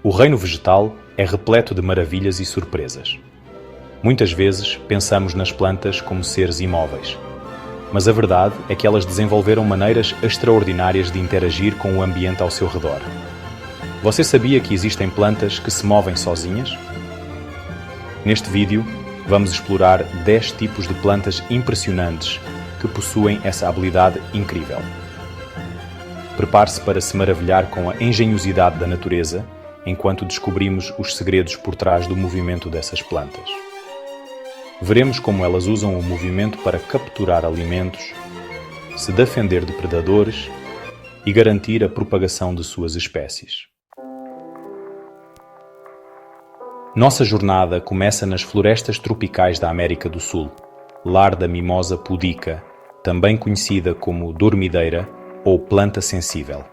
O reino vegetal é repleto de maravilhas e surpresas. Muitas vezes pensamos nas plantas como seres imóveis, mas a verdade é que elas desenvolveram maneiras extraordinárias de interagir com o ambiente ao seu redor. Você sabia que existem plantas que se movem sozinhas? Neste vídeo, vamos explorar 10 tipos de plantas impressionantes que possuem essa habilidade incrível. Prepare-se para se maravilhar com a engenhosidade da natureza enquanto descobrimos os segredos por trás do movimento dessas plantas. Veremos como elas usam o movimento para capturar alimentos, se defender de predadores e garantir a propagação de suas espécies. Nossa jornada começa nas florestas tropicais da América do Sul, lar da mimosa pudica, também conhecida como dormideira ou planta sensível.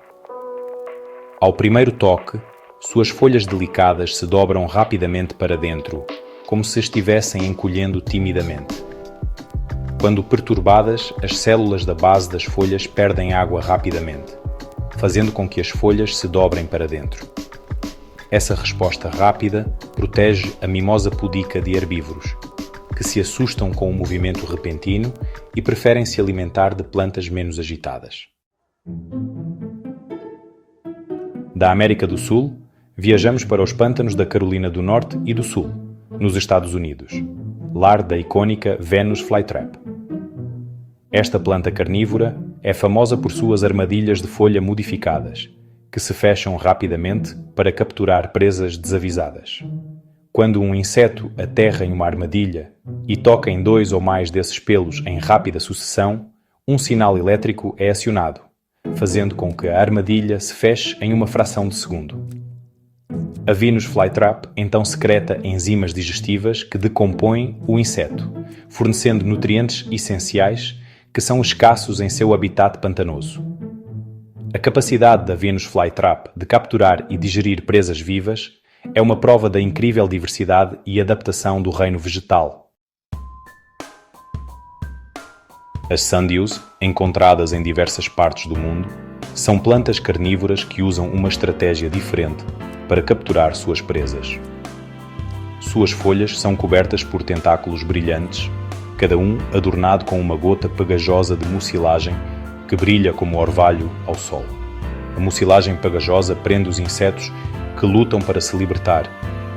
Ao primeiro toque, suas folhas delicadas se dobram rapidamente para dentro, como se estivessem encolhendo timidamente. Quando perturbadas, as células da base das folhas perdem água rapidamente, fazendo com que as folhas se dobrem para dentro. Essa resposta rápida protege a mimosa pudica de herbívoros, que se assustam com o movimento repentino e preferem se alimentar de plantas menos agitadas. Da América do Sul, viajamos para os pântanos da Carolina do Norte e do Sul, nos Estados Unidos, lar da icônica Venus flytrap. Esta planta carnívora é famosa por suas armadilhas de folha modificadas, que se fecham rapidamente para capturar presas desavisadas. Quando um inseto aterra em uma armadilha e toca em 2 ou mais desses pelos em rápida sucessão, um sinal elétrico é acionado, fazendo com que a armadilha se feche em uma fração de segundo. A Venus flytrap então secreta enzimas digestivas que decompõem o inseto, fornecendo nutrientes essenciais que são escassos em seu habitat pantanoso. A capacidade da Venus flytrap de capturar e digerir presas vivas é uma prova da incrível diversidade e adaptação do reino vegetal. As sundews, encontradas em diversas partes do mundo, são plantas carnívoras que usam uma estratégia diferente para capturar suas presas. Suas folhas são cobertas por tentáculos brilhantes, cada um adornado com uma gota pegajosa de mucilagem que brilha como orvalho ao sol. A mucilagem pegajosa prende os insetos que lutam para se libertar,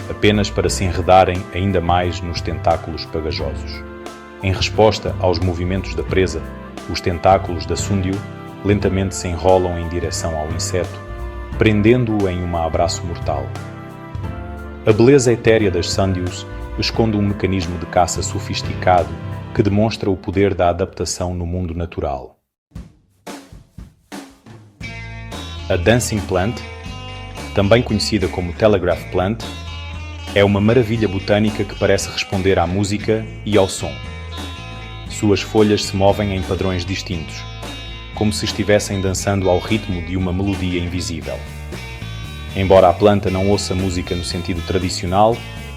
apenas para se enredarem ainda mais nos tentáculos pegajosos. Em resposta aos movimentos da presa, os tentáculos da sundew lentamente se enrolam em direção ao inseto, prendendo-o em um abraço mortal. A beleza etérea das sundews esconde um mecanismo de caça sofisticado que demonstra o poder da adaptação no mundo natural. A dancing plant, também conhecida como telegraph plant, é uma maravilha botânica que parece responder à música e ao som. Suas folhas se movem em padrões distintos, como se estivessem dançando ao ritmo de uma melodia invisível. Embora a planta não ouça música no sentido tradicional,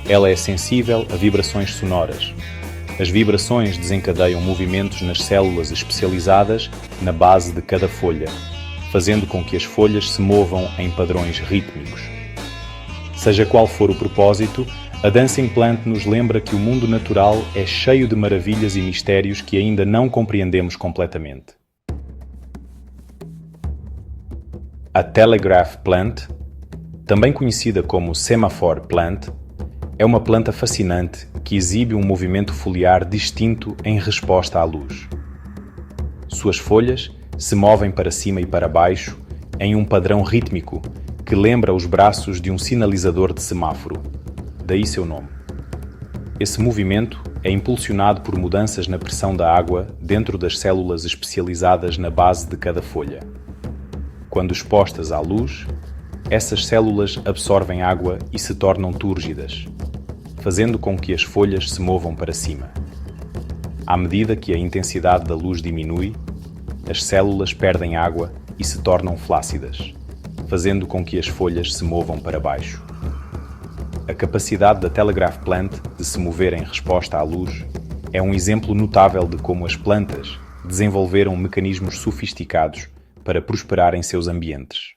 ela é sensível a vibrações sonoras. As vibrações desencadeiam movimentos nas células especializadas na base de cada folha, fazendo com que as folhas se movam em padrões rítmicos. Seja qual for o propósito, a dancing plant nos lembra que o mundo natural é cheio de maravilhas e mistérios que ainda não compreendemos completamente. A telegraph plant, também conhecida como semaphore plant, é uma planta fascinante que exibe um movimento foliar distinto em resposta à luz. Suas folhas se movem para cima e para baixo em um padrão rítmico que lembra os braços de um sinalizador de semáforo, daí seu nome. Esse movimento é impulsionado por mudanças na pressão da água dentro das células especializadas na base de cada folha. Quando expostas à luz, essas células absorvem água e se tornam túrgidas, fazendo com que as folhas se movam para cima. À medida que a intensidade da luz diminui, as células perdem água e se tornam flácidas, fazendo com que as folhas se movam para baixo. A capacidade da telegraph plant de se mover em resposta à luz é um exemplo notável de como as plantas desenvolveram mecanismos sofisticados para prosperar em seus ambientes.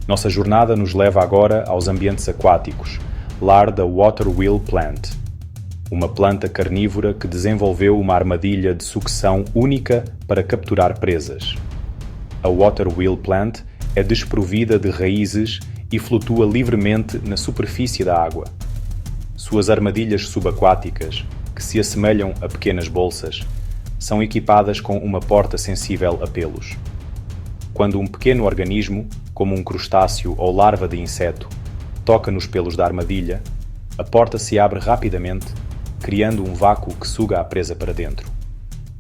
Nossa jornada nos leva agora aos ambientes aquáticos, lar da Water Wheel Plant, uma planta carnívora que desenvolveu uma armadilha de sucção única para capturar presas. A Water Wheel Plant é desprovida de raízes e flutua livremente na superfície da água. Suas armadilhas subaquáticas, que se assemelham a pequenas bolsas, são equipadas com uma porta sensível a pelos. Quando um pequeno organismo, como um crustáceo ou larva de inseto, toca nos pelos da armadilha, a porta se abre rapidamente, criando um vácuo que suga a presa para dentro.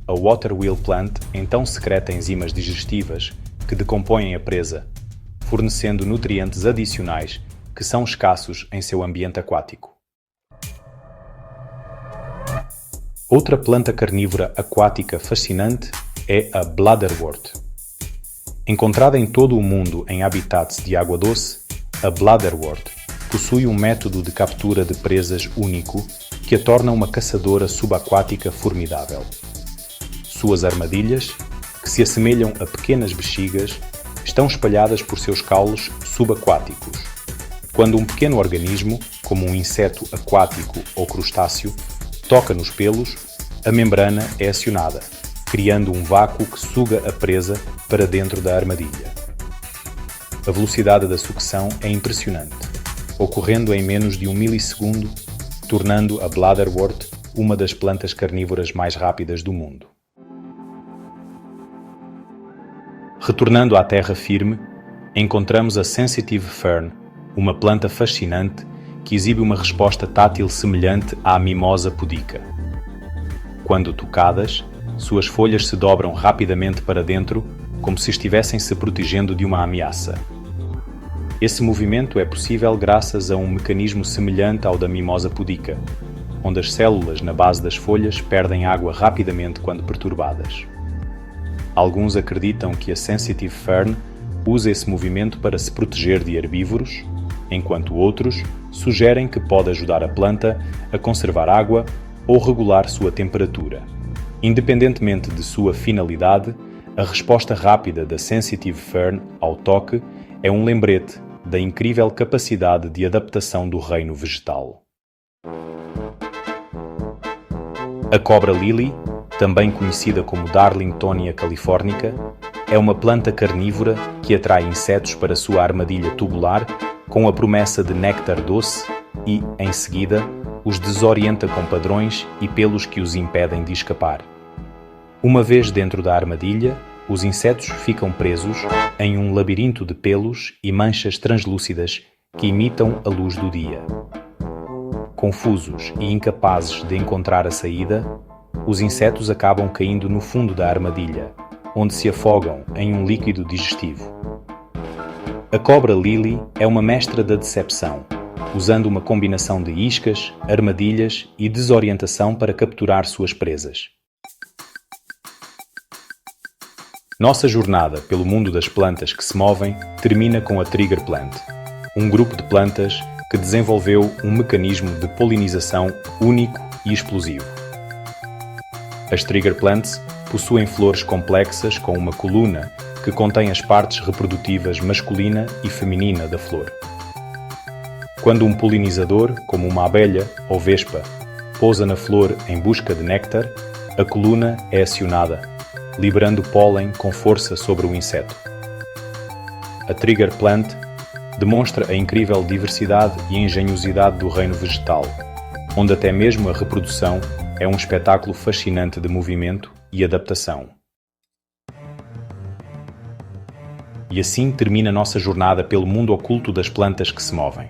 A Water Wheel Plant então secreta enzimas digestivas que decompõem a presa, fornecendo nutrientes adicionais que são escassos em seu ambiente aquático. Outra planta carnívora aquática fascinante é a Bladderwort. Encontrada em todo o mundo em habitats de água doce, a Bladderwort possui um método de captura de presas único que a torna uma caçadora subaquática formidável. Suas armadilhas, que se assemelham a pequenas bexigas, estão espalhadas por seus caules subaquáticos. Quando um pequeno organismo, como um inseto aquático ou crustáceo, toca nos pelos, a membrana é acionada, criando um vácuo que suga a presa para dentro da armadilha. A velocidade da sucção é impressionante, ocorrendo em menos de 1 milissegundo, tornando a Bladderwort uma das plantas carnívoras mais rápidas do mundo. Retornando à terra firme, encontramos a Sensitive Fern, uma planta fascinante que exibe uma resposta tátil semelhante à mimosa pudica. Quando tocadas, suas folhas se dobram rapidamente para dentro, como se estivessem se protegendo de uma ameaça. Esse movimento é possível graças a um mecanismo semelhante ao da mimosa pudica, onde as células na base das folhas perdem água rapidamente quando perturbadas. Alguns acreditam que a Sensitive Fern usa esse movimento para se proteger de herbívoros, enquanto outros sugerem que pode ajudar a planta a conservar água ou regular sua temperatura. Independentemente de sua finalidade, a resposta rápida da Sensitive Fern ao toque é um lembrete da incrível capacidade de adaptação do reino vegetal. A cobra lily, também conhecida como Darlingtonia californica, é uma planta carnívora que atrai insetos para sua armadilha tubular com a promessa de néctar doce e, em seguida, os desorienta com padrões e pelos que os impedem de escapar. Uma vez dentro da armadilha, os insetos ficam presos em um labirinto de pelos e manchas translúcidas que imitam a luz do dia. Confusos e incapazes de encontrar a saída, os insetos acabam caindo no fundo da armadilha, onde se afogam em um líquido digestivo. A cobra lily é uma mestra da decepção, usando uma combinação de iscas, armadilhas e desorientação para capturar suas presas. Nossa jornada pelo mundo das plantas que se movem termina com a Trigger Plant, um grupo de plantas que desenvolveu um mecanismo de polinização único e explosivo. As Trigger Plants possuem flores complexas com uma coluna que contém as partes reprodutivas masculina e feminina da flor. Quando um polinizador, como uma abelha ou vespa, pousa na flor em busca de néctar, a coluna é acionada, liberando pólen com força sobre o inseto. A Trigger Plant demonstra a incrível diversidade e engenhosidade do reino vegetal, onde até mesmo a reprodução é um espetáculo fascinante de movimento e adaptação. E assim termina nossa jornada pelo mundo oculto das plantas que se movem.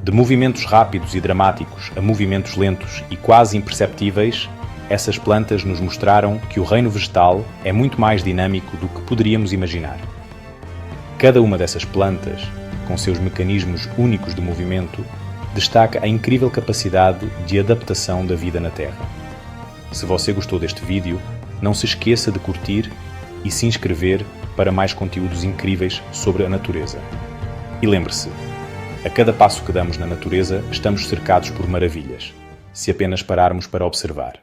De movimentos rápidos e dramáticos a movimentos lentos e quase imperceptíveis, essas plantas nos mostraram que o reino vegetal é muito mais dinâmico do que poderíamos imaginar. Cada uma dessas plantas, com seus mecanismos únicos de movimento, destaca a incrível capacidade de adaptação da vida na Terra. Se você gostou deste vídeo, não se esqueça de curtir e se inscrever para mais conteúdos incríveis sobre a natureza. E lembre-se, a cada passo que damos na natureza, estamos cercados por maravilhas, se apenas pararmos para observar.